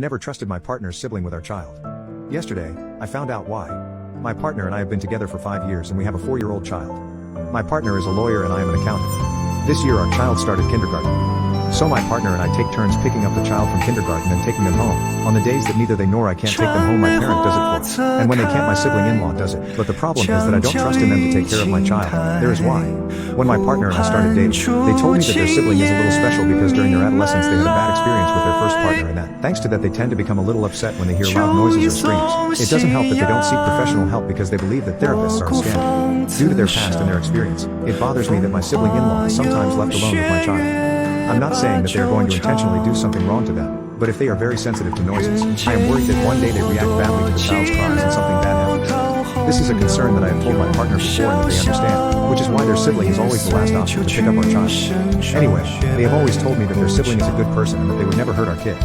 Never trusted my partner's sibling with our child. Yesterday, I found out why. My partner and I have been together for 5 years and we have a 4-year-old child. My partner is a lawyer and I am an accountant. This year our child started kindergarten. So my partner and I take turns picking up the child from kindergarten and taking them home. On the days that neither they nor I can't take them home, my parent does it for. And when they can't, my sibling-in-law does it. But the problem is that I don't trust in them to take care of my child. There is why. When my partner and I started dating, they told me that their sibling is a little special because during their adolescence they had a bad experience with their first partner and that, thanks to that, they tend to become a little upset when they hear loud noises or screams. It doesn't help that they don't seek professional help because they believe that therapists are a scam. Due to their past and their experience, it bothers me that my sibling-in-law is sometimes left alone with my child. I'm not saying that they are going to intentionally do something wrong to them, but if they are very sensitive to noises, I am worried that one day they react badly to the child's cries and something bad happens. This is a concern that I have told my partner before and that they understand, which is why their sibling is always the last option to pick up our child. Anyway, they have always told me that their sibling is a good person and that they would never hurt our kid.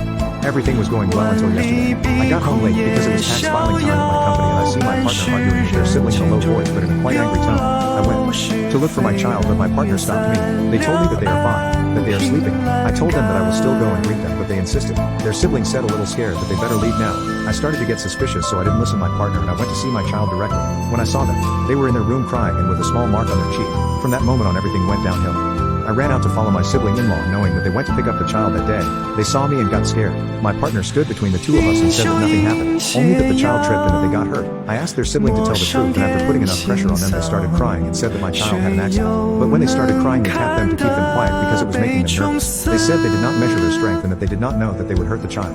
Everything was going well until yesterday. I got home late because it was tax filing time at my company and I see my partner arguing with their sibling in a low voice but in a quite angry tone. I went to look for my child but my partner stopped me. They told me that they are fine, that they are sleeping. I told them that I will still go and greet them but they insisted. Their sibling said a little scared that they better leave now. I started to get suspicious so I didn't listen to my partner and I went to see my child directly. When I saw them, they were in their room crying and with a small mark on their cheek. From that moment on everything went downhill. I ran out to follow my sibling-in-law knowing that they went to pick up the child that day. They saw me and got scared. My partner stood between the two of us and said that nothing happened, only that the child tripped and that they got hurt. I asked their sibling to tell the truth and after putting enough pressure on them they started crying and said that my child had an accident. But when they started crying they tapped them to keep them quiet because it was making them nervous. They said they did not measure their strength and that they did not know that they would hurt the child.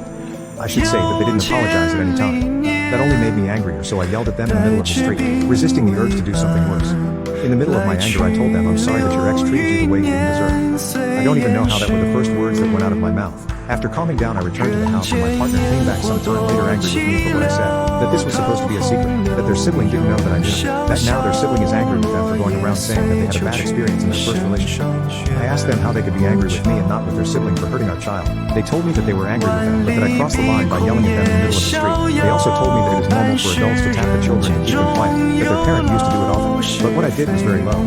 I should say that they didn't apologize at any time. That only made me angrier so I yelled at them in the middle of the street, resisting the urge to do something worse. In the middle of my anger I told them I'm sorry that your ex treated you the way you didn't deserve. I don't even know how that were the first words that went out of my mouth. After calming down I returned to the house and my partner came back some time later angry with me for what I said. That this was supposed to be a secret. That their sibling didn't know that I knew. That now their sibling is angry with them for going around saying that they had a bad experience in their first relationship. I asked them how they could be angry with me and not with their sibling for hurting our child. They told me that they were angry with them but that I crossed the line by yelling at them in the middle of the street. They also told me that it is normal for adults to tap the children and keep them quiet. That their parent used to do it often. But what I did was very low.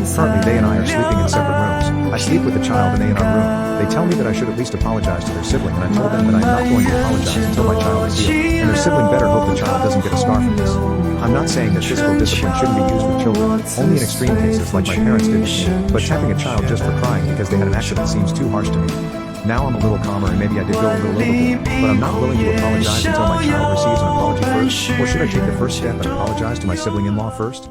Currently they and I are sleeping in separate rooms. I sleep with the child and they in our room. They tell me that I should at least apologize to their sibling and I told them that I am not going to apologize until my child is healed. And their sibling better hope the child doesn't get a scar from this. I'm not saying that physical discipline shouldn't be used with children, only in extreme cases like my parents did with me. But tapping a child just for crying because they had an accident seems too harsh to me. Now I'm a little calmer and maybe I did go a little overboard, but I'm not willing to apologize until my child receives an apology first. Or should I take the first step and apologize to my sibling-in-law first?